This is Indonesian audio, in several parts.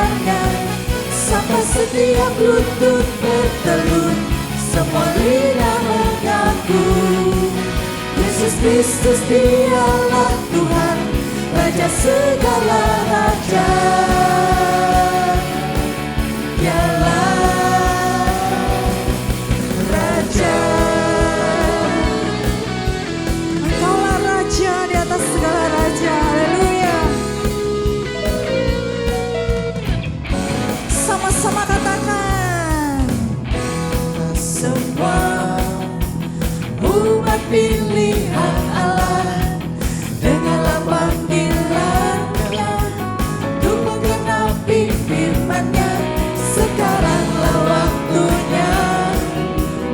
kebenarannya, sampai setiap lutut bertelut, semua lidah mengaku Yesus Kristus dialah Tuhan, Raja segala raja. Sama katakan, semua umat pilihan Allah, dengarlah panggilannya untuk menggenapi firman-Nya. Sekaranglah waktunya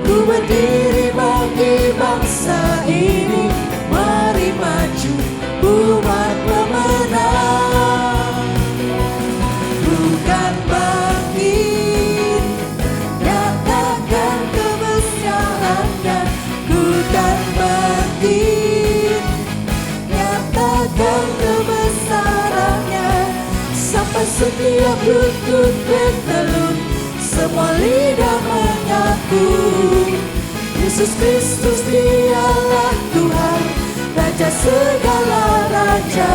ku berdiri bagi bangsa ini. Mari maju umat pemenang, bukan bangkit, nyatakan kebesarannya. Bukan bangkit, nyatakan kebesarannya, sampai setiap lutut bertelut, semua lidah mengaku Yesus Kristus dialah Tuhan, Raja segala raja.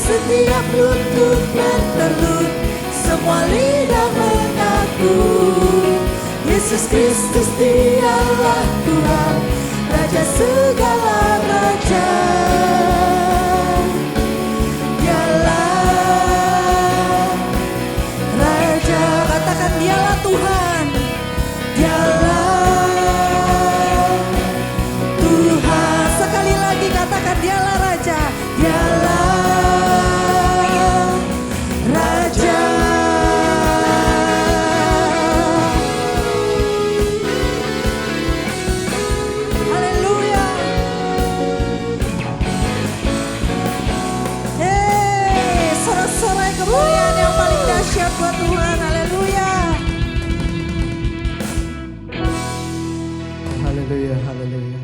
Setiap lutut bertelut, semua lidah mengaku Yesus Kristus dialah Tuhan, Raja segala raja. Dialah Raja, katakan dialah Tuhan, dialah Tuhan. Sekali lagi katakan dialah Raja, dialah buat Tuhan. Haleluya. Haleluya, haleluya.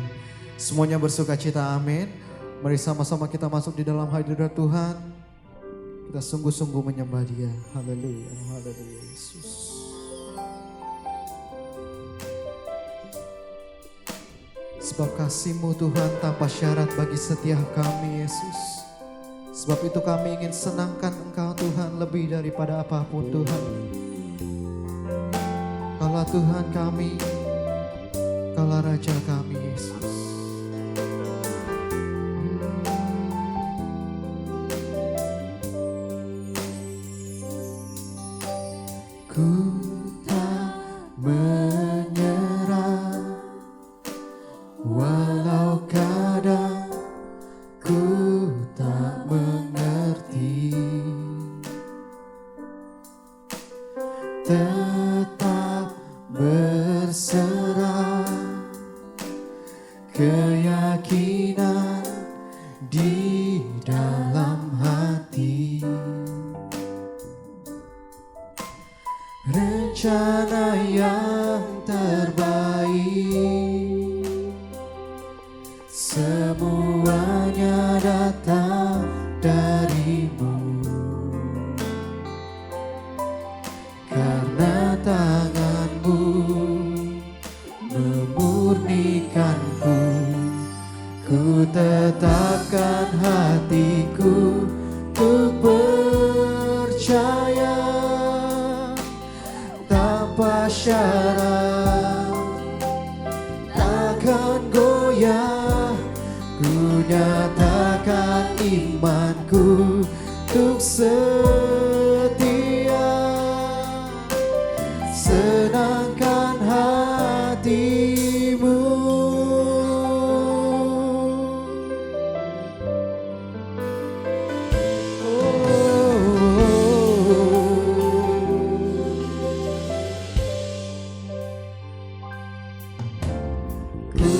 Semuanya bersuka cita, amin. Mari sama-sama kita masuk di dalam hadirat Tuhan. Kita sungguh-sungguh menyembah Dia. Haleluya, haleluya Yesus. Sebab kasih-Mu Tuhan tanpa syarat bagi setiap kami Yesus. Sebab itu kami ingin senangkan Engkau Tuhan lebih daripada apapun Tuhan. Kaulah Tuhan kami, Kaulah Raja kami Yesus. Ku tak menyerah walau kadang ku tak mengerti, tetap berserah keyakinan di dalam hati. Rencana yang terbaik semuanya datang dari-Mu, karena tangan-Mu memurnikanku. Ku tetapkan hatiku untuk percaya tanpa syarat, takkan goyah. Ku nyatakan imanku untuk setia, senangkan hati-Mu. Ku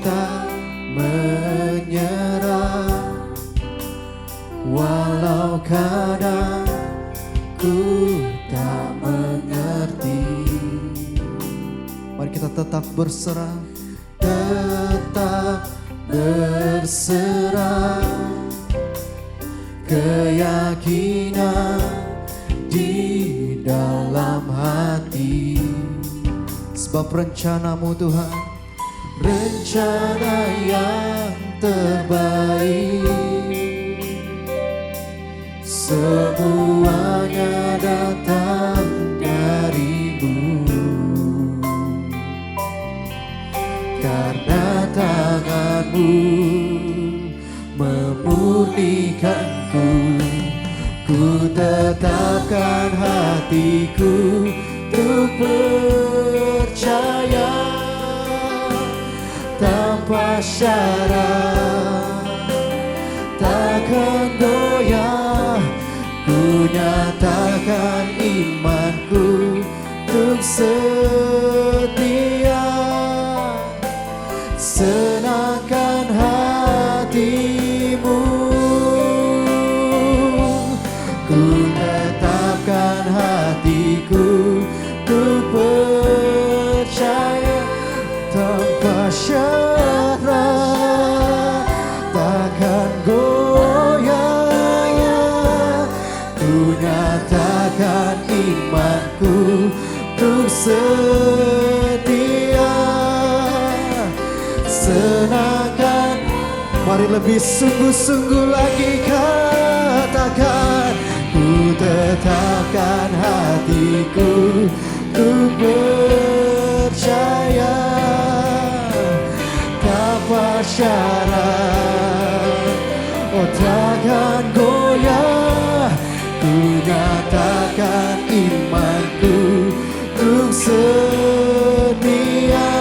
tak menyerah walau kadang ku tak mengerti. Mari kita tetap berserah, tetap berserah, keyakinan di dalam hati. Sebab rencanamu Tuhan, rencana yang terbaik, semuanya datang darimu. Karena tanganmu memurnikanku, ku tetapkan hatiku untuk percaya tanpa syarat, takkan goyah. Ku nyatakan imanku untuk setia, senangkan hatimu. Ku tetapkan hatiku untuk percaya tanpa syarat, takkan goyah. Ku nyatakan imanku untuk setia, senangkan. Mari lebih sungguh-sungguh lagi katakan, ku tetapkan hatiku untuk percaya tanpa syarat, oh takkan goyah. Ku nyatakan imanku untuk setia,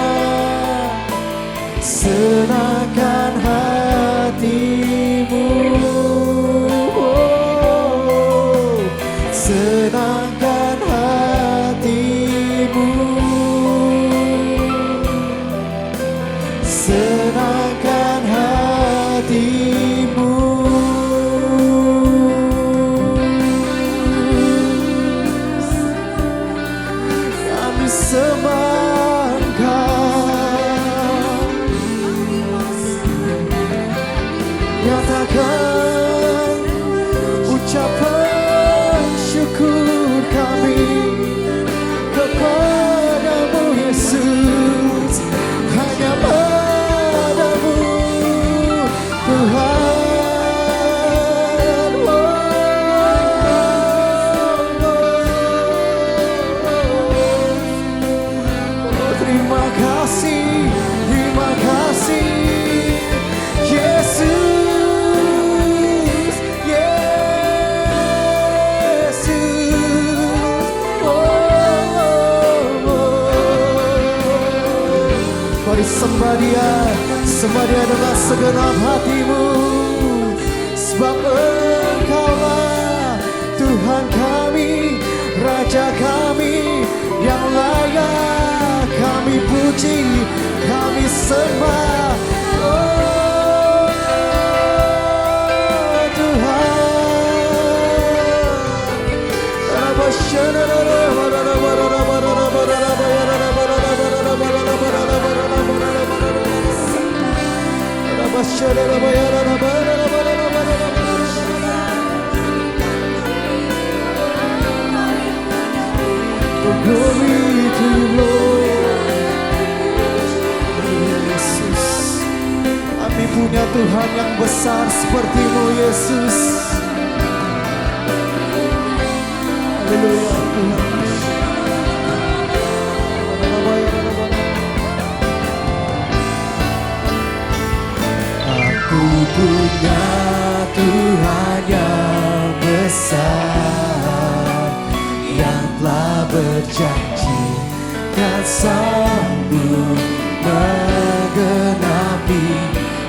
senangkan hatimu. Oh, senangkan hatimu, senangkan hatimu. Kami sembah Engkau, nyatakan ucapan syukur kami kepadamu Yesus, hanya padamu Tuhan. Terima kasih, terima kasih Yesus, Yesus. Mari sembah Dia dengan segenap hatimu, sebab Engkaulah Tuhan kami, Raja kami yang layak kami puji, kami sembah. Oh glory to Lord. Yesus, kami punya Tuhan yang besar seperti-Mu Yesus. Haleluya Tuhan. Aku punya Tuhan yang besar, yang telah berjanji dan sanggup menggenapi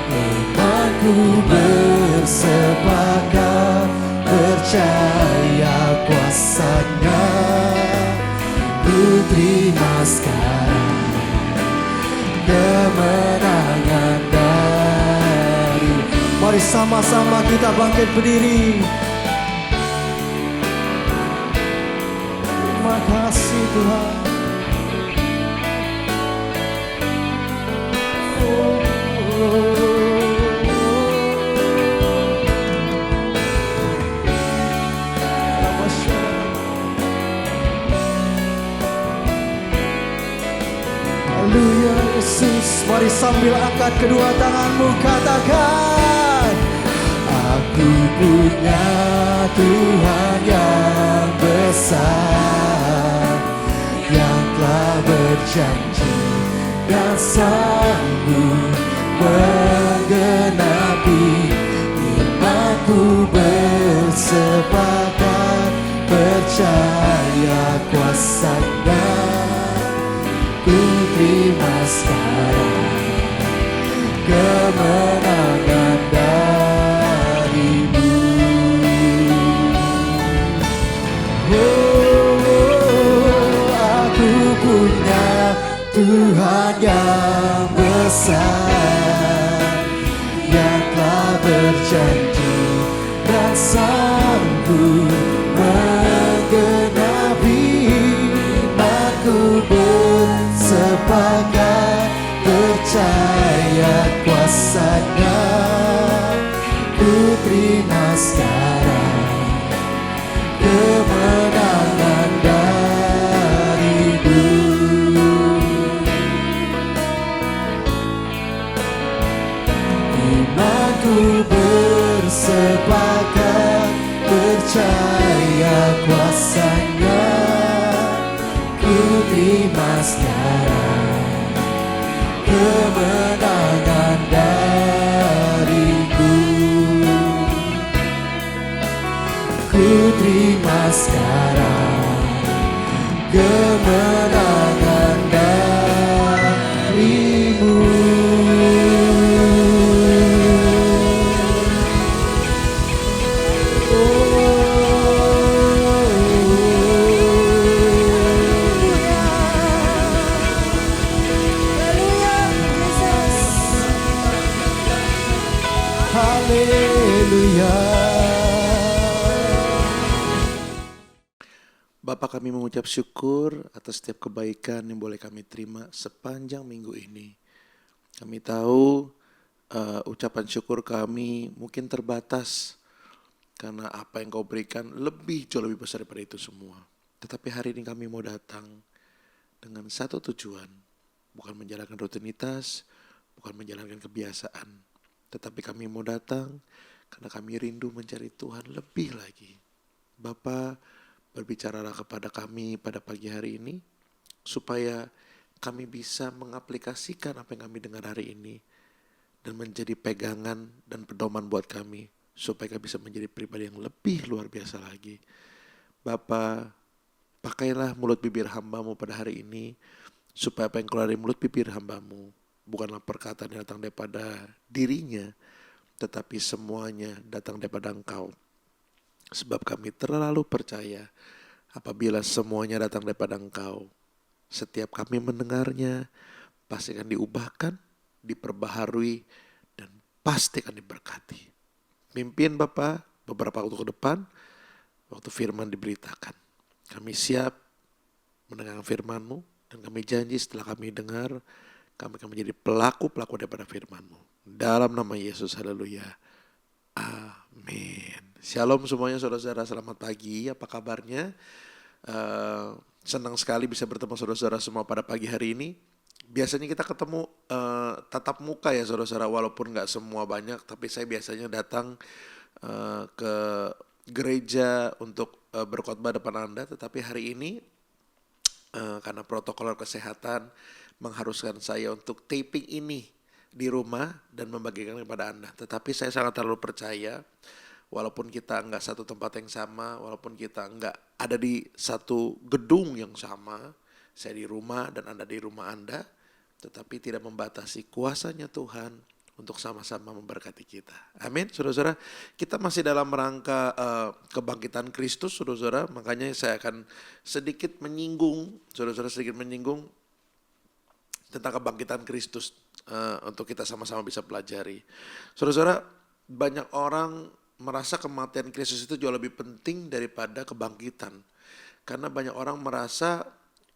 imanku, bersepakat percaya kuasa-Nya. Ku terima sekarang kemenangan dari. Mari sama-sama kita bangkit berdiri. Terima kasih Tuhan. Haleluya Yesus, mari sambil angkat kedua tanganmu katakan, aku punya Tuhan yang besar, yang telah berjanji dan sanggup menggenapi imanku, bersepakat percaya kuasa-Nya. Ku terima sekarang kemenangan darimu. Aku punya Tuhan yang besar, yang telah berjanji dan sanggup menggenapi imanku, bersepakat percaya kuasa-Nya. Ku terima sekarang kemenangan darimu. Imanku bersepakat percaya kuasa-Nya. Ku terima sekarang kemenangan darimu. Ku terima sekarang kemenangan darimu. Haleluya. Bapa, kami mengucap syukur atas setiap kebaikan yang boleh kami terima sepanjang minggu ini. Kami tahu ucapan syukur kami mungkin terbatas karena apa yang Kau berikan jauh lebih besar daripada itu semua. Tetapi hari ini kami mau datang dengan satu tujuan, bukan menjalankan rutinitas, bukan menjalankan kebiasaan, tetapi kami mau datang karena kami rindu mencari Tuhan lebih lagi. Bapa, berbicaralah kepada kami pada pagi hari ini, supaya kami bisa mengaplikasikan apa yang kami dengar hari ini, dan menjadi pegangan dan pedoman buat kami, supaya kami bisa menjadi pribadi yang lebih luar biasa lagi. Bapa, pakailah mulut bibir hamba-Mu pada hari ini, supaya apa yang keluar dari mulut bibir hamba-Mu bukanlah perkataan yang datang daripada dirinya, tetapi semuanya datang daripada Engkau. Sebab kami terlalu percaya apabila semuanya datang daripada Engkau, setiap kami mendengarnya pasti akan diubahkan, diperbaharui, dan pasti akan diberkati. Pimpin Bapa beberapa waktu ke depan, waktu firman diberitakan. Kami siap mendengar firman-Mu, dan kami janji setelah kami dengar, kami akan menjadi pelaku-pelaku daripada firman-Mu. Dalam nama Yesus, haleluya. Amin. Shalom semuanya saudara-saudara, selamat pagi, apa kabarnya? Senang sekali bisa bertemu saudara-saudara semua pada pagi hari ini. Biasanya kita ketemu tatap muka ya saudara-saudara, walaupun gak semua banyak, tapi saya biasanya datang ke gereja untuk berkhotbah depan Anda. Tetapi hari ini karena protokol kesehatan mengharuskan saya untuk taping ini di rumah dan membagikan kepada Anda. Tetapi saya sangat terlalu percaya, walaupun kita enggak satu tempat yang sama, walaupun kita enggak ada di satu gedung yang sama, saya di rumah dan Anda di rumah Anda, tetapi tidak membatasi kuasanya Tuhan untuk sama-sama memberkati kita. Amin, saudara-saudara. Kita masih dalam rangka kebangkitan Kristus, saudara-saudara. Makanya saya akan sedikit menyinggung tentang kebangkitan Kristus untuk kita sama-sama bisa pelajari. Saudara-saudara, banyak orang merasa kematian Kristus itu jauh lebih penting daripada kebangkitan. Karena banyak orang merasa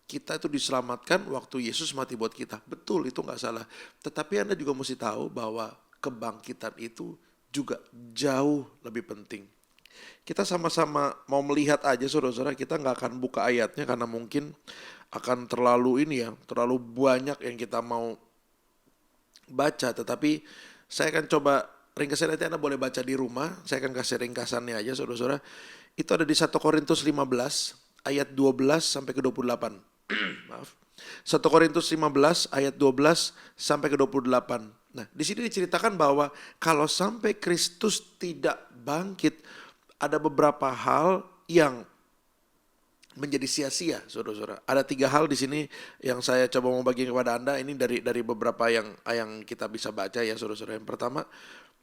kita itu diselamatkan waktu Yesus mati buat kita. Betul, itu nggak salah. Tetapi Anda juga mesti tahu bahwa kebangkitan itu juga jauh lebih penting. Kita sama-sama mau melihat aja saudara-saudara, kita nggak akan buka ayatnya karena mungkin akan terlalu terlalu banyak yang kita mau baca. Tetapi saya akan coba ringkasnya, nanti Anda boleh baca di rumah. Saya akan kasih ringkasannya aja saudara-saudara. Itu ada di 1 Korintus 15 ayat 12 sampai ke 28. Maaf. 1 Korintus 15 ayat 12 sampai ke 28. Nah, di sini diceritakan bahwa kalau sampai Kristus tidak bangkit, ada beberapa hal yang menjadi sia-sia, saudara-saudara. Ada 3 hal di sini yang saya coba mau bagi kepada Anda. Ini dari beberapa yang kita bisa baca ya, saudara-saudara. Yang pertama,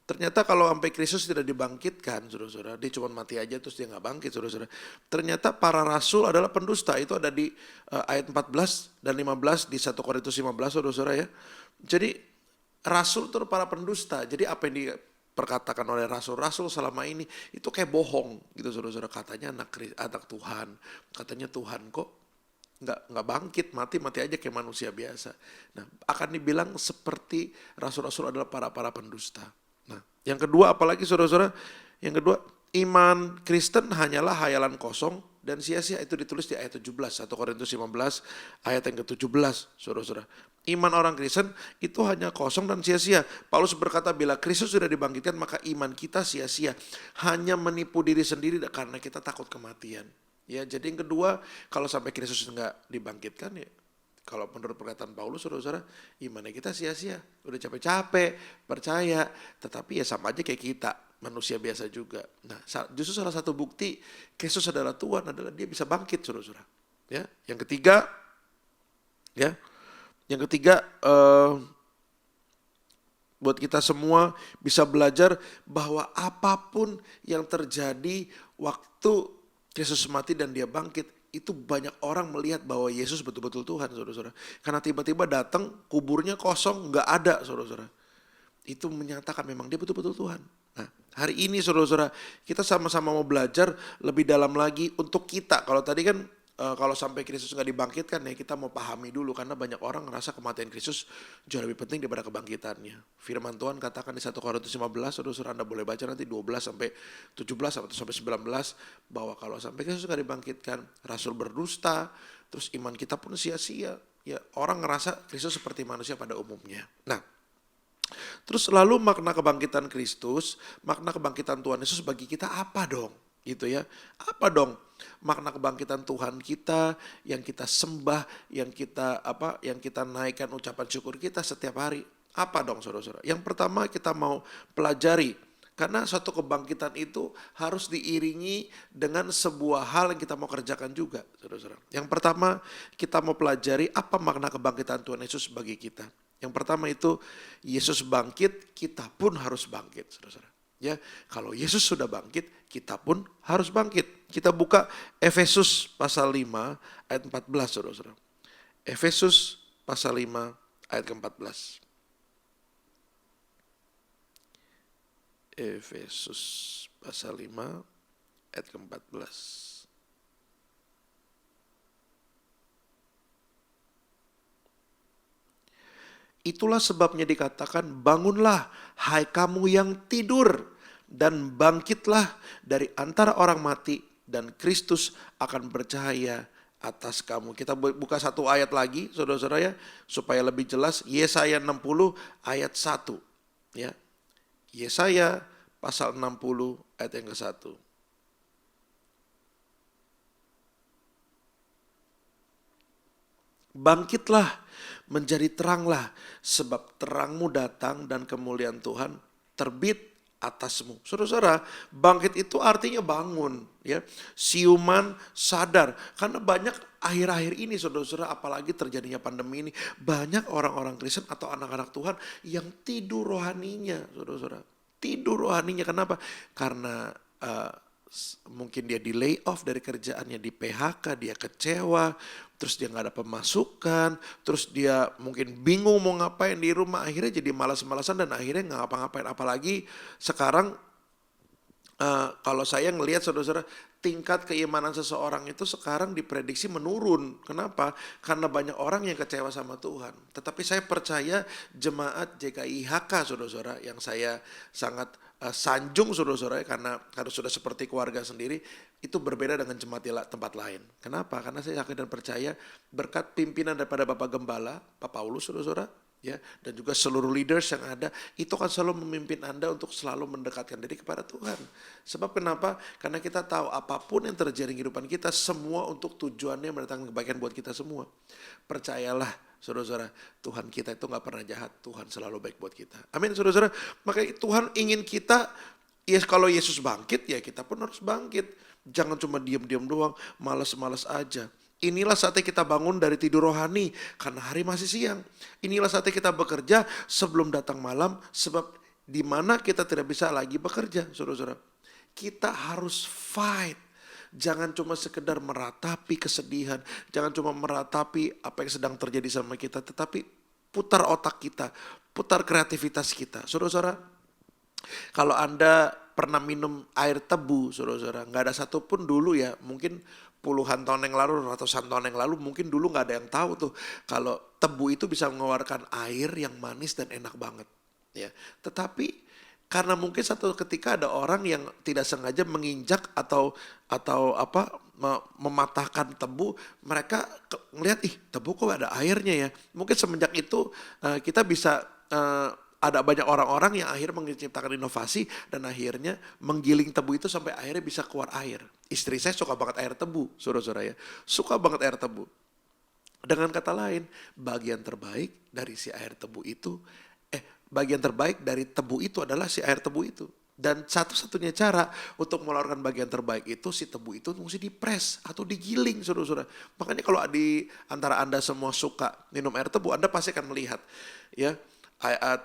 ternyata kalau sampai Kristus tidak dibangkitkan, saudara-saudara, dia cuma mati aja terus dia nggak bangkit, saudara-saudara. Ternyata para rasul adalah pendusta. Itu ada di ayat 14 dan 15 di 1 Korintus 15, saudara-saudara ya. Jadi rasul itu para pendusta. Jadi apa yang diperkatakan oleh rasul-rasul selama ini itu kayak bohong gitu, saudara-saudara. Katanya anak Tuhan, katanya Tuhan kok nggak bangkit, mati aja kayak manusia biasa. Nah, akan dibilang seperti rasul-rasul adalah para pendusta. Nah, yang kedua apalagi saudara-saudara? Yang kedua, iman Kristen hanyalah hayalan kosong dan sia-sia. Itu ditulis di ayat 17, 1 Korintus 15 ayat yang ke-17, saudara-saudara. Iman orang Kristen itu hanya kosong dan sia-sia. Paulus berkata, bila Kristus sudah dibangkitkan maka iman kita sia-sia. Hanya menipu diri sendiri karena kita takut kematian. Ya, jadi yang kedua, kalau sampai Kristus nggak dibangkitkan ya, kalau menurut perkataan Paulus, saudara-saudara, imannya kita sia-sia. Udah capek-capek, percaya, tetapi ya sama aja kayak kita, manusia biasa juga. Nah, justru salah satu bukti Kristus adalah Tuhan adalah dia bisa bangkit, saudara-saudara. Ya, yang ketiga, buat kita semua bisa belajar bahwa apapun yang terjadi waktu Yesus mati dan dia bangkit, itu banyak orang melihat bahwa Yesus betul-betul Tuhan, saudara-saudara. Karena tiba-tiba datang, kuburnya kosong, nggak ada, saudara-saudara. Itu menyatakan memang dia betul-betul Tuhan. Nah, hari ini saudara-saudara, kita sama-sama mau belajar lebih dalam lagi untuk kita. Kalau tadi kan, kalau sampai Kristus nggak dibangkitkan ya, kita mau pahami dulu. Karena banyak orang ngerasa kematian Kristus jauh lebih penting daripada kebangkitannya. Firman Tuhan katakan di 1 Korintus 15, saudara-saudara Anda boleh baca nanti 12 sampai 17 atau sampai 19. Bahwa kalau sampai Kristus nggak dibangkitkan, rasul berdusta, terus iman kita pun sia-sia. Ya, orang ngerasa Kristus seperti manusia pada umumnya. Nah, terus lalu makna kebangkitan Kristus, makna kebangkitan Tuhan Yesus bagi kita apa dong? Gitu ya. Apa dong makna kebangkitan Tuhan kita yang kita sembah, yang kita naikkan ucapan syukur kita setiap hari? Apa dong saudara-saudara? Yang pertama kita mau pelajari, karena suatu kebangkitan itu harus diiringi dengan sebuah hal yang kita mau kerjakan juga, saudara-saudara. Yang pertama kita mau pelajari apa makna kebangkitan Tuhan Yesus bagi kita. Yang pertama itu Yesus bangkit, kita pun harus bangkit, saudara-saudara. Ya, kalau Yesus sudah bangkit, kita pun harus bangkit. Kita buka Efesus pasal 5 ayat 14, saudara-saudara. Efesus pasal 5 ayat ke-14. Efesus pasal 5 ayat ke-14. Itulah sebabnya dikatakan, bangunlah hai kamu yang tidur dan bangkitlah dari antara orang mati dan Kristus akan bercahaya atas kamu. Kita buka satu ayat lagi saudara-saudara ya, supaya lebih jelas. Yesaya 60 ayat 1 ya. Yesaya pasal 60 ayat yang ke-1. Bangkitlah, menjadi teranglah, sebab terangmu datang dan kemuliaan Tuhan terbit atasmu. Saudara-saudara, bangkit itu artinya bangun, ya, siuman, sadar. Karena banyak akhir-akhir ini, saudara-saudara, apalagi terjadinya pandemi ini, banyak orang-orang Kristen atau anak-anak Tuhan yang tidur rohaninya, saudara-saudara. Tidur rohaninya, kenapa? Karena mungkin mungkin dia di lay off dari kerjaannya, di PHK, dia kecewa, terus dia nggak ada pemasukan, terus dia mungkin bingung mau ngapain di rumah, akhirnya jadi malas-malasan dan akhirnya nggak ngapa-ngapain. Apalagi sekarang kalau saya ngelihat saudara-saudara, tingkat keimanan seseorang itu sekarang diprediksi menurun. Kenapa? Karena banyak orang yang kecewa sama Tuhan. Tetapi saya percaya jemaat JKIHK saudara-saudara, yang saya sangat sanjung saudara-saudara, karena harus sudah seperti keluarga sendiri, itu berbeda dengan jemaat di tempat lain. Kenapa? Karena saya yakin dan percaya berkat pimpinan daripada Bapak Gembala, Pak Paulus saudara-saudara, ya, dan juga seluruh leaders yang ada, itu akan selalu memimpin Anda untuk selalu mendekatkan diri kepada Tuhan. Sebab kenapa? Karena kita tahu apapun yang terjadi di kehidupan kita, semua untuk tujuannya mendatangkan kebaikan buat kita semua. Percayalah saudara-saudara, Tuhan kita itu gak pernah jahat, Tuhan selalu baik buat kita. Amin saudara-saudara. Makanya Tuhan ingin kita, ya kalau Yesus bangkit, ya kita pun harus bangkit. Jangan cuma diam-diam doang, malas-malas aja. Inilah saatnya kita bangun dari tidur rohani, karena hari masih siang. Inilah saatnya kita bekerja sebelum datang malam, sebab di mana kita tidak bisa lagi bekerja, saudara-saudara. Kita harus fight. Jangan cuma sekedar meratapi kesedihan, jangan cuma meratapi apa yang sedang terjadi sama kita, tetapi putar otak kita, putar kreativitas kita. Saudara-saudara, kalau Anda pernah minum air tebu, saudara-saudara, nggak ada satupun dulu ya, mungkin puluhan tahun yang lalu, ratusan tahun yang lalu, mungkin dulu nggak ada yang tahu tuh kalau tebu itu bisa mengeluarkan air yang manis dan enak banget. Ya, tetapi karena mungkin satu ketika ada orang yang tidak sengaja menginjak atau mematahkan tebu, mereka ngelihat, tebu kok ada airnya ya. Mungkin semenjak itu kita bisa ada banyak orang-orang yang akhirnya menciptakan inovasi dan akhirnya menggiling tebu itu sampai akhirnya bisa keluar air. Istri saya suka banget air tebu, saudara-saudara ya. Suka banget air tebu. Dengan kata lain, bagian terbaik dari si air tebu itu, bagian terbaik dari tebu itu adalah si air tebu itu. Dan satu-satunya cara untuk mengeluarkan bagian terbaik itu, si tebu itu mesti dipres atau digiling, saudara-saudara. Makanya kalau di antara Anda semua suka minum air tebu, Anda pasti akan melihat ya,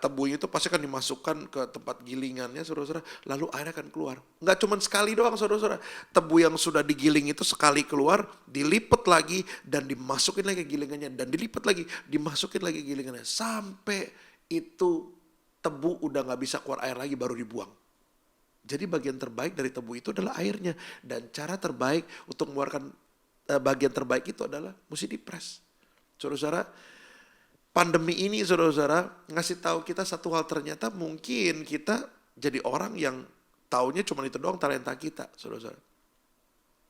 tebunya itu pasti akan dimasukkan ke tempat gilingannya, saudara-saudara, lalu airnya akan keluar. Nggak cuma sekali doang, saudara-saudara. Tebu yang sudah digiling itu sekali keluar, dilipat lagi dan dimasukin lagi gilingannya, dan dilipat lagi, dimasukin lagi gilingannya, sampai itu tebu udah nggak bisa keluar air lagi, baru dibuang. Jadi bagian terbaik dari tebu itu adalah airnya, dan cara terbaik untuk mengeluarkan bagian terbaik itu adalah mesti dipres. Saudara-saudara, pandemi ini saudara-saudara ngasih tahu kita satu hal, ternyata mungkin kita jadi orang yang taunya cuma itu doang talenta kita, saudara-saudara.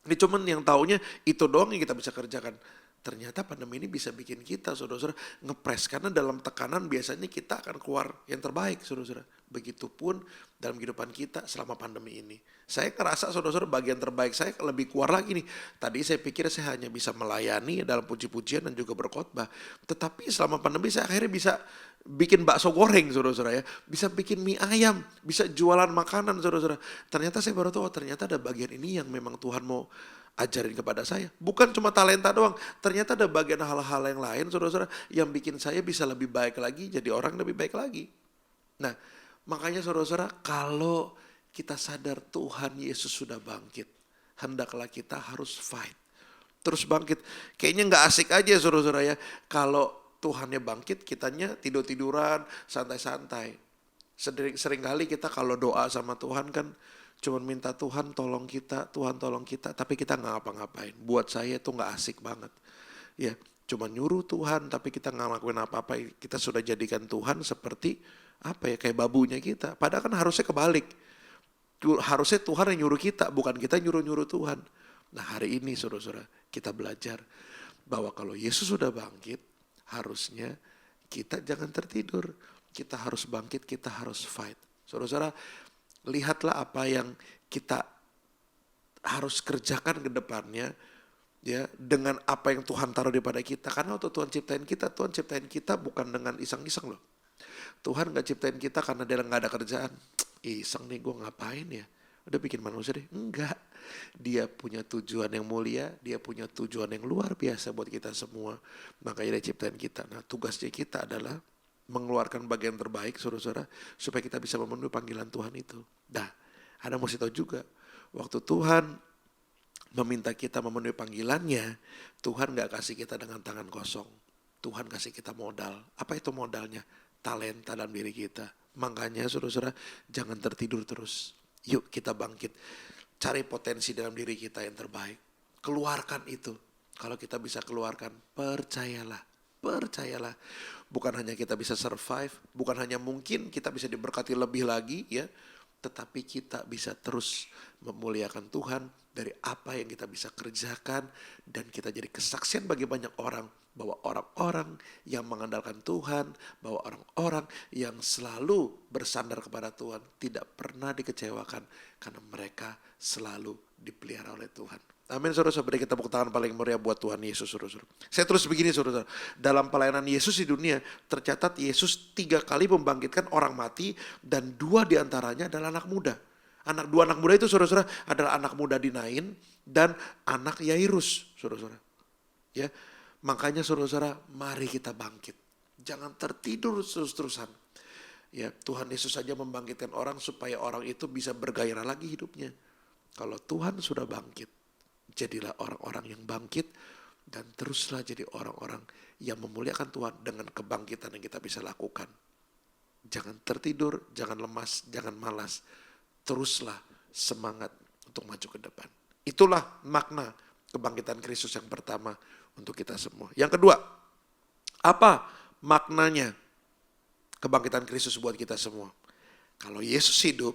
Ini cuman yang taunya itu doang yang kita bisa kerjakan. Ternyata pandemi ini bisa bikin kita, saudara-saudara, ngepres. Karena dalam tekanan biasanya kita akan keluar yang terbaik, saudara-saudara. Begitupun dalam kehidupan kita selama pandemi ini. Saya ngerasa, saudara-saudara, bagian terbaik saya lebih keluar lagi nih. Tadi saya pikir saya hanya bisa melayani dalam puji-pujian dan juga berkhotbah. Tetapi selama pandemi saya akhirnya bisa bikin bakso goreng, saudara-saudara ya. Bisa bikin mie ayam, bisa jualan makanan, saudara-saudara. Ternyata saya baru tahu, ternyata ada bagian ini yang memang Tuhan mau ajarin kepada saya. Bukan cuma talenta doang, ternyata ada bagian hal-hal yang lain, saudara-saudara, yang bikin saya bisa lebih baik lagi, jadi orang lebih baik lagi. Nah, makanya saudara-saudara, kalau kita sadar Tuhan Yesus sudah bangkit, hendaklah kita harus fight. Terus bangkit. Kayaknya gak asik aja saudara-saudara ya, kalau Tuhannya bangkit, kitanya tidur-tiduran, santai-santai. Seringkali kita kalau doa sama Tuhan kan, cuman minta Tuhan tolong kita, tapi kita nggak ngapa-ngapain. Buat saya itu nggak asik banget. Ya, cuma nyuruh Tuhan, tapi kita nggak ngelakuin apa-apa. Kita sudah jadikan Tuhan seperti apa ya, kayak babunya kita. Padahal kan harusnya kebalik. Harusnya Tuhan yang nyuruh kita, bukan kita nyuruh Tuhan. Nah hari ini saudara-saudara, kita belajar bahwa kalau Yesus sudah bangkit, harusnya kita jangan tertidur. Kita harus bangkit, kita harus fight. Saudara-saudara, lihatlah apa yang kita harus kerjakan ke depannya ya, dengan apa yang Tuhan taruh di pada kita. Karena waktu Tuhan ciptain kita bukan dengan iseng-iseng loh. Tuhan gak ciptain kita karena dia gak ada kerjaan. Iseng nih gue ngapain ya, udah bikin manusia deh. Enggak, dia punya tujuan yang mulia, dia punya tujuan yang luar biasa buat kita semua. Makanya dia ciptain kita. Nah tugasnya kita adalah mengeluarkan bagian terbaik, saudara-saudara, supaya kita bisa memenuhi panggilan Tuhan itu. Nah, Anda mesti tahu juga, waktu Tuhan meminta kita memenuhi panggilannya, Tuhan gak kasih kita dengan tangan kosong. Tuhan kasih kita modal. Apa itu modalnya? Talenta dalam diri kita. Makanya saudara-saudara, jangan tertidur terus. Yuk kita bangkit. Cari potensi dalam diri kita yang terbaik. Keluarkan itu. Kalau kita bisa keluarkan, percayalah. Percayalah. Bukan hanya kita bisa survive, bukan hanya mungkin kita bisa diberkati lebih lagi ya, tetapi kita bisa terus memuliakan Tuhan dari apa yang kita bisa kerjakan, dan kita jadi kesaksian bagi banyak orang bahwa orang-orang yang mengandalkan Tuhan, bahwa orang-orang yang selalu bersandar kepada Tuhan tidak pernah dikecewakan karena mereka selalu dipelihara oleh Tuhan. Amin, saudara-saudara. Beri kita tepuk tangan paling meriah buat Tuhan Yesus, saudara-saudara. Saya terus begini, saudara-saudara. Dalam pelayanan Yesus di dunia, tercatat Yesus 3 kali membangkitkan orang mati, dan 2 diantaranya adalah anak muda. Dua anak muda itu, saudara-saudara, adalah anak muda di Nain dan anak Yairus, saudara-saudara. Ya, makanya saudara-saudara, mari kita bangkit. Jangan tertidur terus-terusan. Ya, Tuhan Yesus saja membangkitkan orang supaya orang itu bisa bergairah lagi hidupnya. Kalau Tuhan sudah bangkit, jadilah orang-orang yang bangkit, dan teruslah jadi orang-orang yang memuliakan Tuhan dengan kebangkitan yang kita bisa lakukan. Jangan tertidur, jangan lemas, jangan malas. Teruslah semangat untuk maju ke depan. Itulah makna kebangkitan Kristus yang pertama untuk kita semua. Yang kedua, apa maknanya kebangkitan Kristus buat kita semua? Kalau Yesus hidup,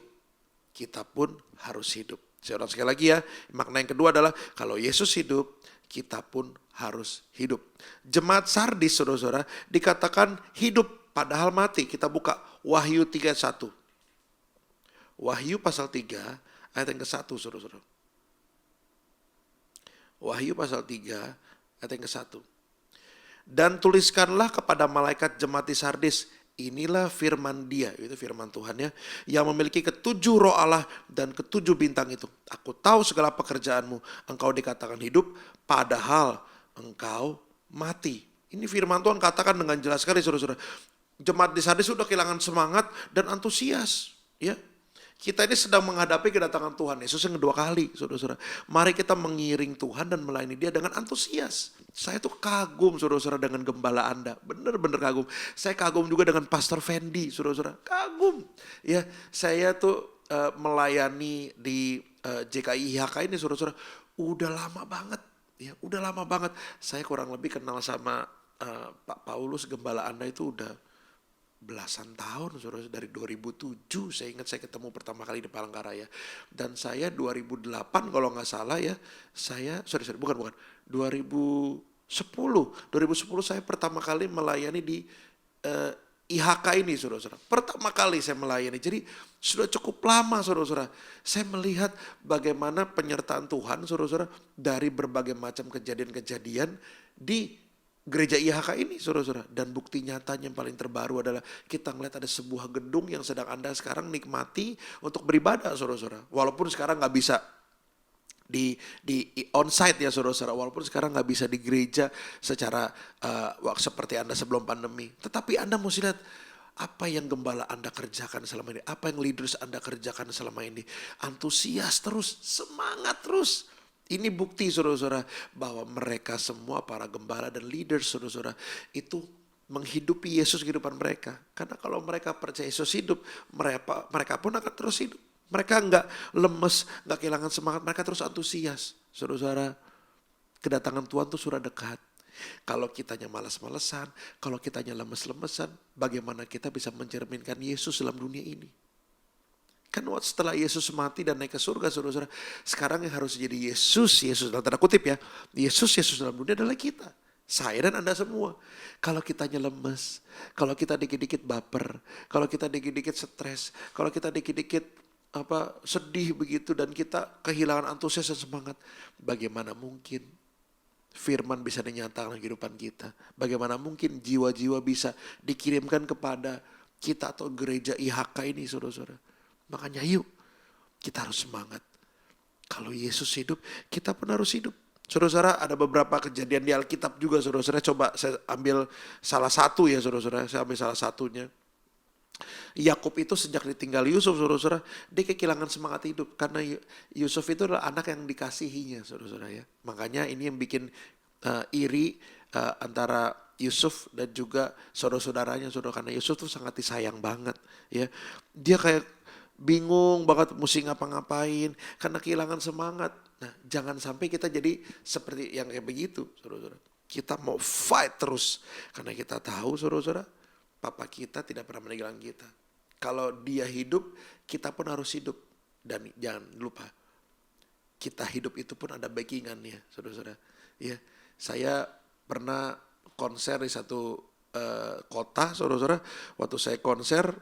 kita pun harus hidup. Saya ulang sekali lagi ya, makna yang kedua adalah kalau Yesus hidup, kita pun harus hidup. Jemaat Sardis, saudara-saudara, dikatakan hidup padahal mati. Kita buka Wahyu 3:1. Wahyu pasal 3 ayat yang ke-1, saudara-saudara. Wahyu pasal 3 ayat yang ke-1. Dan tuliskanlah kepada malaikat jemaat di Sardis, inilah firman Dia, itu firman Tuhan ya, yang memiliki 7 roh Allah dan 7 bintang itu. Aku tahu segala pekerjaanmu, engkau dikatakan hidup, padahal engkau mati. Ini firman Tuhan katakan dengan jelas sekali, saudara-saudara. Jemaat di Sardis sudah kehilangan semangat dan antusias. Ya, kita ini sedang menghadapi kedatangan Tuhan Yesus yang kedua kali, saudara-saudara. Mari kita mengiring Tuhan dan melayani Dia dengan antusias. Saya tuh kagum, saudara-saudara, dengan gembala Anda. Benar-benar kagum. Saya kagum juga dengan Pastor Fendi, saudara-saudara. Kagum. Ya, saya tuh melayani di JKI IHK ini, saudara-saudara. Udah lama banget. Ya, udah lama banget. Saya kurang lebih kenal sama Pak Paulus, gembala Anda itu udah belasan tahun, saudara, dari 2007 saya ingat saya ketemu pertama kali di Palangkaraya, dan saya 2008 kalau nggak salah ya, saya bukan 2010 saya pertama kali melayani di IHK ini, saudara-saudara. Pertama kali saya melayani, jadi sudah cukup lama, saudara-saudara. Saya melihat bagaimana penyertaan Tuhan, saudara-saudara, dari berbagai macam kejadian-kejadian di gereja IHK ini, saudara-saudara. Dan bukti nyatanya yang paling terbaru adalah kita ngeliat ada sebuah gedung yang sedang Anda sekarang nikmati untuk beribadah, saudara-saudara. Walaupun sekarang nggak bisa di onsite ya, saudara-saudara. Walaupun sekarang nggak bisa di gereja secara seperti Anda sebelum pandemi. Tetapi Anda mesti lihat apa yang gembala Anda kerjakan selama ini. Apa yang leaders Anda kerjakan selama ini. Antusias terus, semangat terus. Ini bukti, saudara-saudara, bahwa mereka semua para gembala dan leaders, saudara-saudara, itu menghidupi Yesus kehidupan mereka. Karena kalau mereka percaya Yesus hidup, mereka pun akan terus hidup. Mereka enggak lemes, enggak kehilangan semangat, mereka terus antusias. Saudara-saudara, kedatangan Tuhan itu sudah dekat. Kalau kitanya malas-malesan, kalau kitanya lemes-lemesan, bagaimana kita bisa mencerminkan Yesus dalam dunia ini? Kan setelah Yesus mati dan naik ke surga, saudara-saudara, sekarang yang harus jadi Yesus dalam tanda kutip ya, Yesus dalam dunia adalah kita. Saya dan Anda semua. Kalau kitanya lemes, kalau kita dikit-dikit baper, kalau kita dikit-dikit stres, kalau kita dikit-dikit sedih begitu dan kita kehilangan antusias dan semangat, bagaimana mungkin firman bisa dinyatakan dalam kehidupan kita? Bagaimana mungkin jiwa-jiwa bisa dikirimkan kepada kita atau gereja IHK ini, saudara-saudara? Makanya yuk, kita harus semangat. Kalau Yesus hidup, kita pun harus hidup. Saudara-saudara, ada beberapa kejadian di Alkitab juga, saudara-saudara. Coba saya ambil salah satu ya, saudara-saudara. Saya ambil salah satunya. Yakub itu sejak ditinggal Yusuf, saudara-saudara, dia kehilangan semangat hidup. Karena Yusuf itu adalah anak yang dikasihinya, saudara-saudara ya. Makanya ini yang bikin iri antara Yusuf dan juga saudara-saudaranya, saudara. Karena Yusuf tuh sangat disayang banget ya. Dia kayak bingung banget mesti ngapa-ngapain karena kehilangan semangat. Nah, jangan sampai kita jadi seperti yang kayak begitu, saudara-saudara. Kita mau fight terus karena kita tahu, saudara-saudara, Papa kita tidak pernah meninggalkan kita. Kalau dia hidup, kita pun harus hidup. Dan jangan lupa, kita hidup itu pun ada backingannya, saudara-saudara. Ya, saya pernah konser di satu kota, saudara-saudara. Waktu saya konser,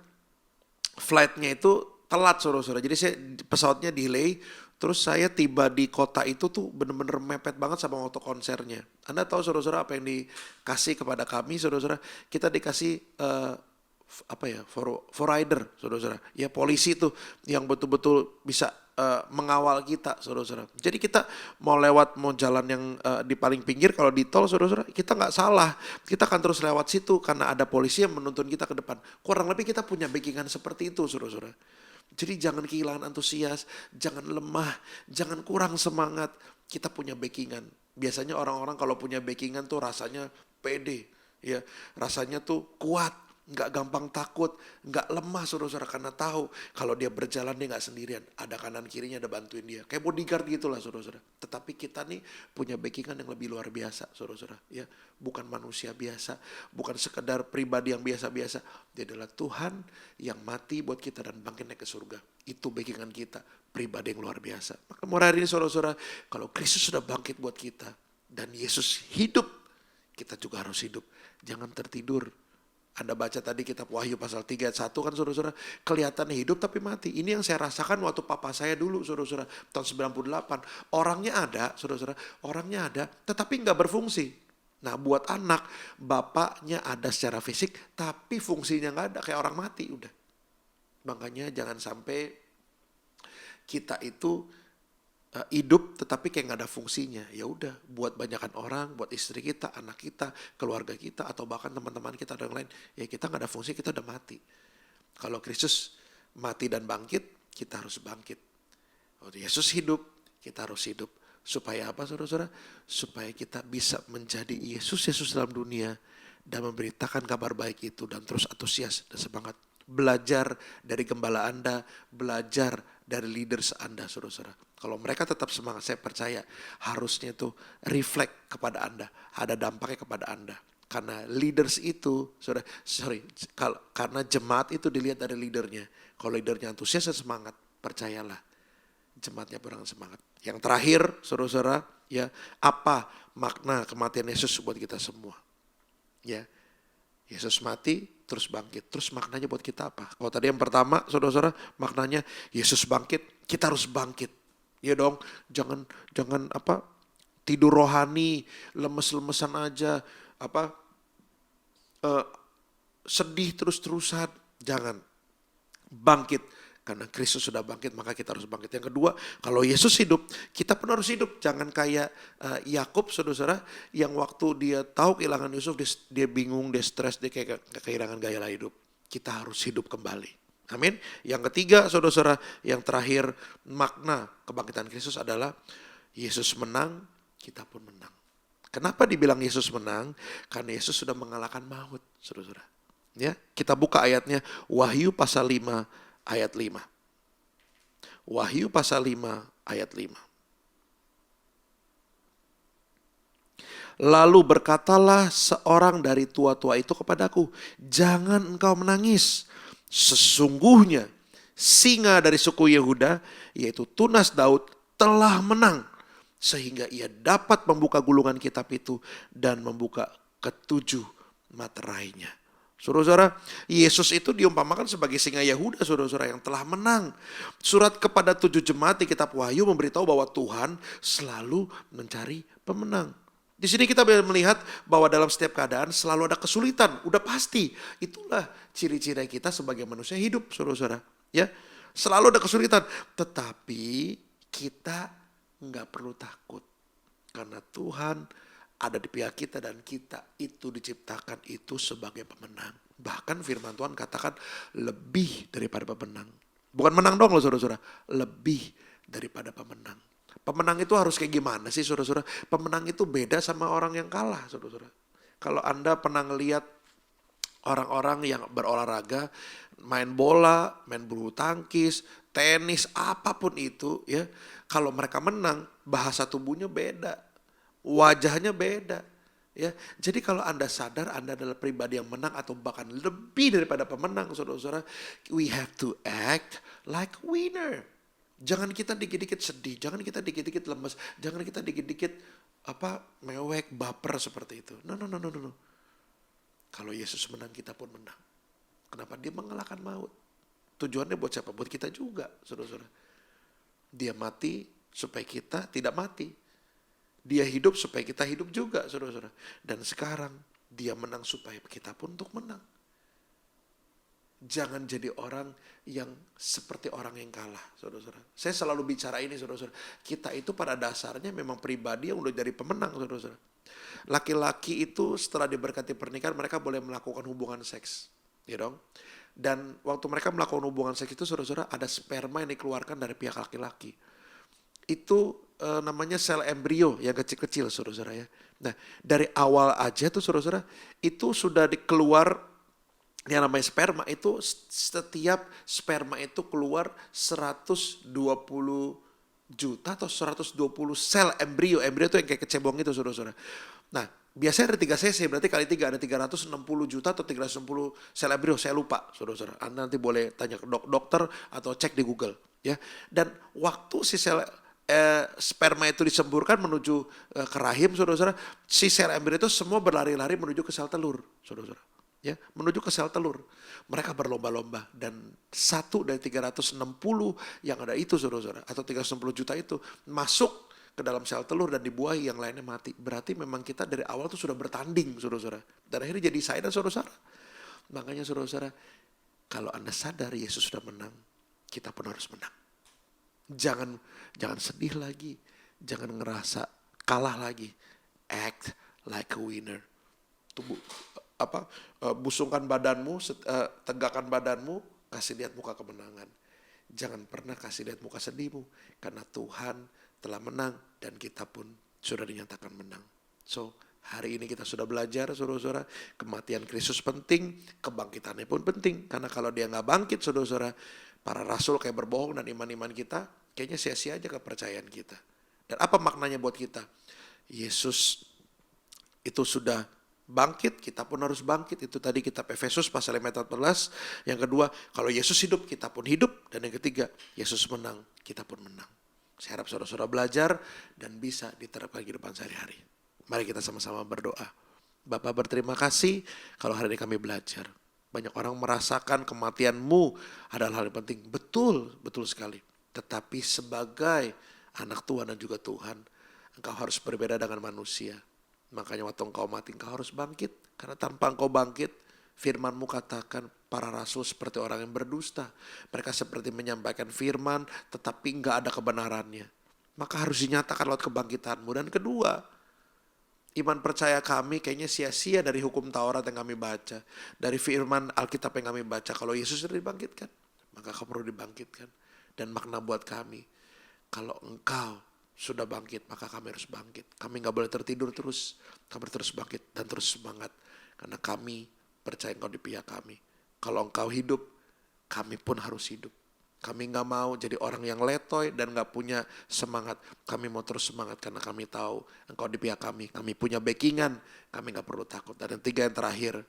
flightnya itu telat, saudara-saudara. Jadi saya pesawatnya delay. Terus saya tiba di kota itu tuh bener-bener mepet banget sama waktu konsernya. Anda tahu, saudara-saudara, apa yang dikasih kepada kami, saudara-saudara? Kita dikasih for rider, saudara-saudara. Ya, polisi tuh yang betul-betul bisa mengawal kita, saudara-saudara. Jadi kita mau jalan yang di paling pinggir, kalau di tol, saudara-saudara, kita nggak salah. Kita akan terus lewat situ karena ada polisi yang menuntun kita ke depan. Kurang lebih kita punya backingan seperti itu, saudara-saudara. Jadi jangan kehilangan antusias, jangan lemah, jangan kurang semangat. Kita punya backingan. Biasanya orang-orang kalau punya backingan tuh rasanya pede, ya, rasanya tuh kuat, nggak gampang takut, nggak lemah, saudara-saudara, karena tahu kalau dia berjalan dia nggak sendirian, ada kanan kirinya, ada bantuin dia, kayak bodyguard gitulah, saudara-saudara. Tetapi kita nih punya backingan yang lebih luar biasa, saudara-saudara, ya, bukan manusia biasa, bukan sekedar pribadi yang biasa-biasa. Dia adalah Tuhan yang mati buat kita dan bangkit naik ke surga. Itu backingan kita, pribadi yang luar biasa. Maka mulai hari ini, saudara-saudara, kalau Kristus sudah bangkit buat kita dan Yesus hidup, kita juga harus hidup. Jangan tertidur. Anda baca tadi kitab Wahyu pasal 3 ayat 1 kan, saudara-saudara, kelihatannya hidup tapi mati. Ini yang saya rasakan waktu papa saya dulu, saudara-saudara, tahun 98. Orangnya ada, saudara-saudara, orangnya ada tetapi nggak berfungsi. Nah, buat anak, bapaknya ada secara fisik tapi fungsinya nggak ada, kayak orang mati udah. Makanya jangan sampai kita itu hidup tetapi kayak nggak ada fungsinya. Ya udah, buat banyakan orang, buat istri kita, anak kita, keluarga kita, atau bahkan teman-teman kita dan lain, ya kita nggak ada fungsi, kita udah mati. Kalau Kristus mati dan bangkit, kita harus bangkit. Kalau Yesus hidup, kita harus hidup. Supaya apa, saudara-saudara? Supaya kita bisa menjadi Yesus dalam dunia dan memberitakan kabar baik itu dan terus antusias dan semangat. Belajar dari gembala Anda, belajar dari leaders Anda, saudara-saudara. Kalau mereka tetap semangat, saya percaya harusnya itu reflect kepada Anda, ada dampaknya kepada Anda. Karena leaders itu, karena jemaat itu dilihat dari leadernya. Kalau leadernya antusias dan semangat, percayalah, jemaatnya berangan semangat. Yang terakhir, saudara-saudara, ya, apa makna kematian Yesus buat kita semua? Ya, Yesus mati, terus bangkit. Terus maknanya buat kita apa? Kalau tadi yang pertama, saudara-saudara, maknanya Yesus bangkit, kita harus bangkit. Ya dong, jangan tidur rohani, lemes-lemesan aja, sedih terus-terusan. Jangan, bangkit. Karena Kristus sudah bangkit, maka kita harus bangkit. Yang kedua, kalau Yesus hidup, kita pun harus hidup. Jangan kayak Yakub, saudara-saudara, yang waktu dia tahu kehilangan Yusuf, dia bingung, dia stres, dia kayak kehilangan gaya hidup. Kita harus hidup kembali. Amin. Yang ketiga, saudara-saudara, yang terakhir, makna kebangkitan Kristus adalah Yesus menang, kita pun menang. Kenapa dibilang Yesus menang? Karena Yesus sudah mengalahkan maut, saudara-saudara. Ya, kita buka ayatnya, Wahyu pasal 5 ayat 5. Wahyu pasal 5 ayat 5. Lalu berkatalah seorang dari tua-tua itu kepadaku, jangan engkau menangis. Sesungguhnya singa dari suku Yehuda, yaitu tunas Daud, telah menang. Sehingga ia dapat membuka gulungan kitab itu dan membuka ketujuh materainya. Saudara-saudara, Yesus itu diumpamakan sebagai singa Yehuda, saudara-saudara, yang telah menang. Surat kepada 7 jemaat di kitab Wahyu memberitahu bahwa Tuhan selalu mencari pemenang. Di sini kita melihat bahwa dalam setiap keadaan selalu ada kesulitan, udah pasti. Itulah ciri-ciri kita sebagai manusia hidup, saudara-saudara. Ya, selalu ada kesulitan, tetapi kita nggak perlu takut karena Tuhan ada di pihak kita dan kita itu diciptakan itu sebagai pemenang. Bahkan firman Tuhan katakan lebih daripada pemenang. Bukan menang dong loh saudara-saudara, lebih daripada pemenang. Pemenang itu harus kayak gimana sih saudara-saudara? Pemenang itu beda sama orang yang kalah saudara-saudara. Kalau Anda pernah ngelihat orang-orang yang berolahraga, main bola, main bulu tangkis, tenis, apapun itu ya. Kalau mereka menang, bahasa tubuhnya beda, wajahnya beda. Ya, jadi kalau Anda sadar Anda adalah pribadi yang menang atau bahkan lebih daripada pemenang, saudara-saudara, we have to act like winner. Jangan kita dikit-dikit sedih, jangan kita dikit-dikit lemes, jangan kita dikit-dikit mewek, baper seperti itu. No. Kalau Yesus menang, kita pun menang. Kenapa? Dia mengalahkan maut. Tujuannya buat siapa? Buat kita juga, saudara-saudara. Dia mati supaya kita tidak mati. Dia hidup supaya kita hidup juga, saudara-saudara. Dan sekarang dia menang supaya kita pun untuk menang. Jangan jadi orang yang seperti orang yang kalah, saudara-saudara. Saya selalu bicara ini, saudara-saudara. Kita itu pada dasarnya memang pribadi yang udah jadi pemenang, saudara-saudara. Laki-laki itu setelah diberkati pernikahan, mereka boleh melakukan hubungan seks. Ya dong? Dan waktu mereka melakukan hubungan seks itu, saudara-saudara, ada sperma yang dikeluarkan dari pihak laki-laki. Itu namanya sel embrio yang kecil-kecil, saudara-saudara ya. Nah, dari awal aja tuh saudara-saudara, itu sudah dikeluar yang namanya sperma itu, setiap sperma itu keluar 120 juta atau 120 sel embrio. Embrio itu yang kayak kecebong itu, saudara-saudara. Nah, biasanya ada 3 cc, berarti kali 3 ada 360 juta atau 360 sel embrio, saya lupa, saudara-saudara. Anda nanti boleh tanya ke dokter atau cek di Google ya. Dan waktu si sel sperma itu disemburkan menuju ke rahim, saudara-saudara, si sel embrio itu semua berlari-lari menuju ke sel telur, saudara-saudara. Ya, menuju ke sel telur. Mereka berlomba-lomba dan 1 dari 360 yang ada itu, saudara-saudara, atau 360 juta itu masuk ke dalam sel telur dan dibuahi, yang lainnya mati. Berarti memang kita dari awal tuh sudah bertanding, saudara-saudara. Dan akhirnya jadi saya dan saudara-saudara. Makanya saudara-saudara, kalau Anda sadar Yesus sudah menang, kita pun harus menang. Jangan sedih lagi, jangan ngerasa kalah lagi. Act like a winner. Busungkan badanmu, tegakkan badanmu, kasih lihat muka kemenangan. Jangan pernah kasih lihat muka sedihmu, karena Tuhan telah menang dan kita pun sudah dinyatakan menang. So, hari ini kita sudah belajar, saudara-saudara, kematian Kristus penting, kebangkitannya pun penting. Karena kalau dia nggak bangkit, saudara-saudara, para rasul kayak berbohong dan iman-iman kita, kayaknya sia-sia aja kepercayaan kita. Dan apa maknanya buat kita? Yesus itu sudah bangkit, kita pun harus bangkit. Itu tadi kitab Efesus pasal 5:14. Yang kedua, kalau Yesus hidup, kita pun hidup. Dan yang ketiga, Yesus menang, kita pun menang. Saya harap saudara-saudara belajar dan bisa diterapkan kehidupan sehari-hari. Mari kita sama-sama berdoa. Bapa, berterima kasih kalau hari ini kami belajar. Banyak orang merasakan kematianmu adalah hal yang penting. Betul, betul sekali. Tetapi sebagai anak Tuhan dan juga Tuhan, engkau harus berbeda dengan manusia. Makanya waktu engkau mati, engkau harus bangkit. Karena tanpa engkau bangkit, firman-Mu katakan para rasul seperti orang yang berdusta. Mereka seperti menyampaikan firman, tetapi enggak ada kebenarannya. Maka harus dinyatakan lewat kebangkitan-Mu. Dan kedua, iman percaya kami kayaknya sia-sia dari hukum Taurat yang kami baca. Dari firman Alkitab yang kami baca. Kalau Yesus sudah dibangkitkan, maka kau perlu dibangkitkan. Dan makna buat kami, kalau engkau sudah bangkit, maka kami harus bangkit. Kami gak boleh tertidur terus. Kami terus bangkit dan terus semangat. Karena kami percaya engkau di pihak kami. Kalau engkau hidup, kami pun harus hidup. Kami gak mau jadi orang yang letoy dan gak punya semangat. Kami mau terus semangat karena kami tahu engkau di pihak kami. Kami punya backingan, kami gak perlu takut. Dan yang tiga, yang terakhir,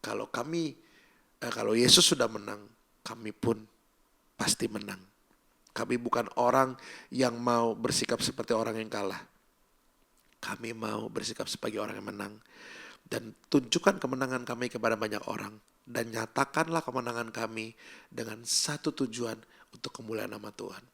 kalau Yesus sudah menang, kami pun pasti menang. Kami bukan orang yang mau bersikap seperti orang yang kalah. Kami mau bersikap sebagai orang yang menang. Dan tunjukkan kemenangan kami kepada banyak orang. Dan nyatakanlah kemenangan kami dengan satu tujuan, untuk kemuliaan nama Tuhan.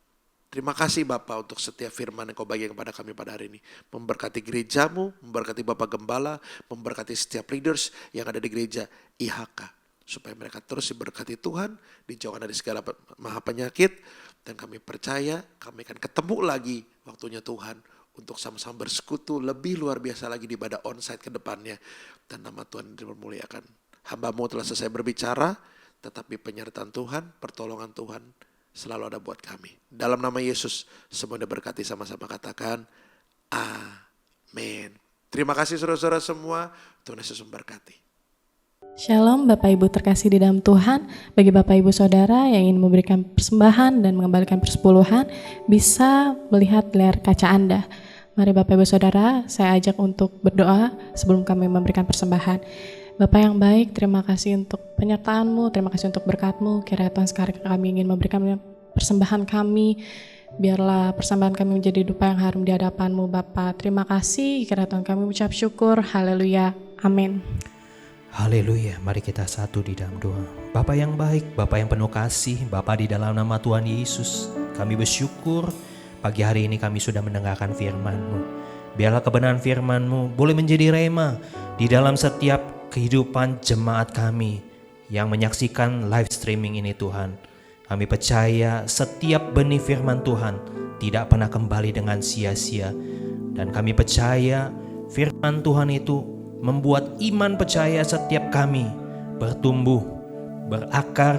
Terima kasih Bapa untuk setiap firman yang kau bagi kepada kami pada hari ini. Memberkati gerejamu, memberkati Bapak Gembala, memberkati setiap leaders yang ada di gereja IHK. Supaya mereka terus diberkati Tuhan, dijauhkan dari segala maha penyakit. Dan kami percaya kami akan ketemu lagi waktunya Tuhan untuk sama-sama bersekutu lebih luar biasa lagi di ibadah onsite ke depannya. Dan nama Tuhan dipermuliakan. Hamba-Mu telah selesai berbicara, tetapi penyertaan Tuhan, pertolongan Tuhan selalu ada buat kami. Dalam nama Yesus, semua diberkati, sama-sama katakan amin. Terima kasih saudara-saudara semua, Tuhan Yesus memberkati. Shalom Bapak Ibu terkasih di dalam Tuhan. Bagi Bapak Ibu Saudara yang ingin memberikan persembahan dan mengembalikan persepuluhan, bisa melihat layar kaca Anda. Mari Bapak Ibu Saudara, saya ajak untuk berdoa sebelum kami memberikan persembahan. Bapak yang baik, terima kasih untuk penyertaan-Mu, terima kasih untuk berkat-Mu. Kiranya Tuhan sekarang kami ingin memberikan persembahan kami, biarlah persembahan kami menjadi dupa yang harum di hadapan-Mu Bapak. Terima kasih, kiranya Tuhan kami mengucap syukur, haleluya, amin. Haleluya, mari kita satu di dalam doa. Bapa yang baik, Bapa yang penuh kasih, Bapa di dalam nama Tuhan Yesus, kami bersyukur pagi hari ini kami sudah mendengarkan firman-Mu. Biarlah kebenaran firman-Mu boleh menjadi rema di dalam setiap kehidupan jemaat kami yang menyaksikan live streaming ini Tuhan. Kami percaya setiap benih firman Tuhan tidak pernah kembali dengan sia-sia. Dan kami percaya firman Tuhan itu membuat iman percaya setiap kami bertumbuh, berakar,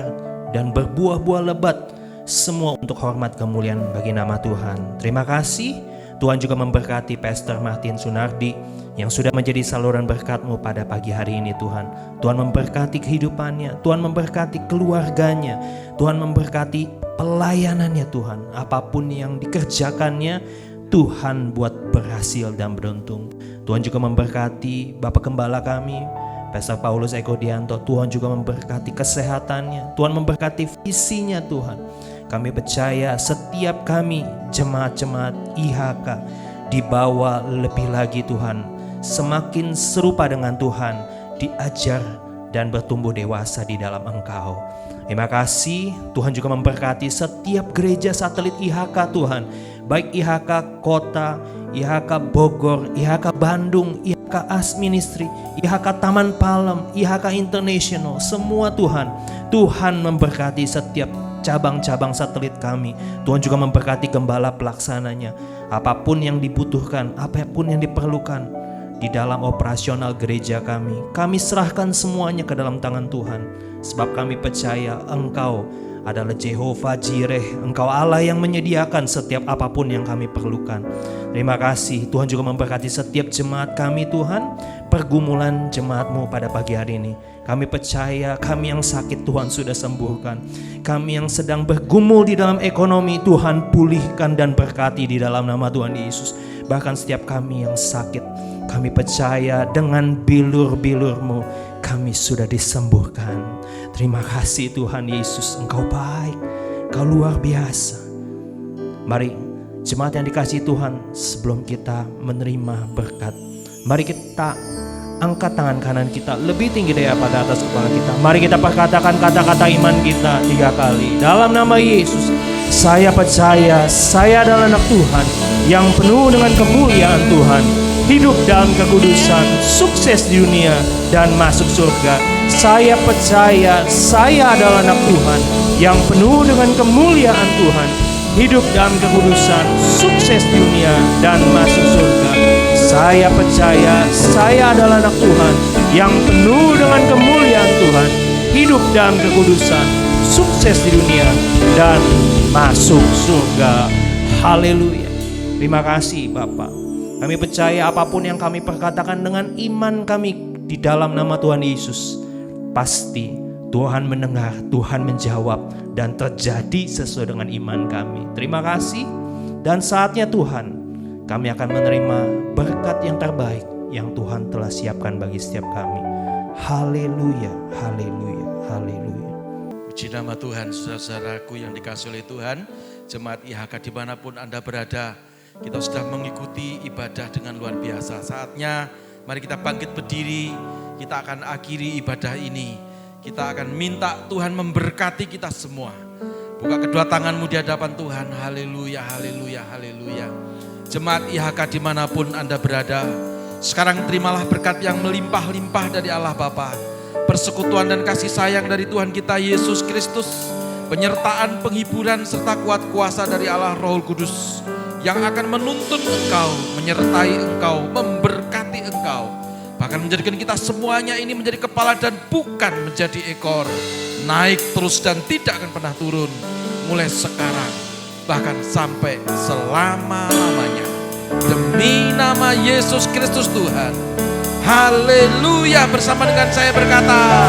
dan berbuah-buah lebat, semua untuk hormat kemuliaan bagi nama Tuhan. Terima kasih. Tuhan juga memberkati Pastor Martin Sunardi yang sudah menjadi saluran berkat-Mu pada pagi hari ini Tuhan. Tuhan memberkati kehidupannya, Tuhan memberkati keluarganya, Tuhan memberkati pelayanannya Tuhan. Apapun yang dikerjakannya, Tuhan buat berhasil dan beruntung. Tuhan juga memberkati Bapak Gembala kami, Pastor Paulus Eko Dianto. Tuhan juga memberkati kesehatannya, Tuhan memberkati visinya Tuhan. Kami percaya setiap kami jemaat-jemaat IHK dibawa lebih lagi Tuhan, semakin serupa dengan Tuhan, diajar dan bertumbuh dewasa di dalam Engkau. Terima kasih. Tuhan juga memberkati setiap gereja satelit IHK Tuhan, baik IHK Kota, IHK Bogor, IHK Bandung, IHK As Ministry, IHK Taman Palem, IHK International, semua Tuhan. Tuhan memberkati setiap cabang-cabang satelit kami. Tuhan juga memberkati gembala pelaksananya. Apapun yang dibutuhkan, apapun yang diperlukan di dalam operasional gereja kami serahkan semuanya ke dalam tangan Tuhan. Sebab kami percaya Engkau adalah Jehovah Jireh, Engkau Allah yang menyediakan setiap apapun yang kami perlukan. Terima kasih. Tuhan juga memberkati setiap jemaat kami Tuhan, pergumulan jemaat-Mu pada pagi hari ini. Kami percaya kami yang sakit Tuhan sudah sembuhkan. Kami yang sedang bergumul di dalam ekonomi Tuhan pulihkan dan berkati di dalam nama Tuhan Yesus. Bahkan setiap kami yang sakit, kami percaya dengan bilur-bilur-Mu kami sudah disembuhkan. Terima kasih Tuhan Yesus, Engkau baik, Engkau luar biasa. Mari jemaat yang dikasihi Tuhan, sebelum kita menerima berkat, mari kita angkat tangan kanan kita lebih tinggi daripada atas kepala kita. Mari kita perkatakan kata-kata iman kita 3 kali. Dalam nama Yesus, saya percaya saya adalah anak Tuhan yang penuh dengan kemuliaan Tuhan, hidup dalam kekudusan, sukses di dunia dan masuk surga. Saya percaya saya adalah anak Tuhan yang penuh dengan kemuliaan Tuhan, hidup dalam kekudusan, sukses di dunia dan masuk surga. Saya percaya saya adalah anak Tuhan yang penuh dengan kemuliaan Tuhan, hidup dalam kekudusan, sukses di dunia dan masuk surga. Haleluya. Terima kasih Bapak. Kami percaya apapun yang kami perkatakan dengan iman kami di dalam nama Tuhan Yesus, pasti Tuhan mendengar, Tuhan menjawab, dan terjadi sesuai dengan iman kami. Terima kasih. Dan saatnya Tuhan, kami akan menerima berkat yang terbaik yang Tuhan telah siapkan bagi setiap kami. Haleluya, haleluya, haleluya. Puji nama Tuhan, saudara-saudaraku yang dikasihi oleh Tuhan, jemaat IHK dimanapun Anda berada, kita sudah mengikuti ibadah dengan luar biasa. Saatnya mari kita bangkit berdiri, kita akan akhiri ibadah ini. Kita akan minta Tuhan memberkati kita semua. Buka kedua tanganmu di hadapan Tuhan. Haleluya, haleluya, haleluya. Jemaat IHK dimanapun Anda berada, sekarang terimalah berkat yang melimpah-limpah dari Allah Bapa, persekutuan dan kasih sayang dari Tuhan kita Yesus Kristus, penyertaan, penghiburan, serta kuat kuasa dari Allah Roh Kudus yang akan menuntun engkau, menyertai engkau, memberkati engkau Bahkan menjadikan kita semuanya ini menjadi kepala dan bukan menjadi ekor. Naik terus dan tidak akan pernah turun. Mulai sekarang, bahkan sampai selama-lamanya. Demi nama Yesus Kristus Tuhan. Haleluya, bersama dengan saya berkata,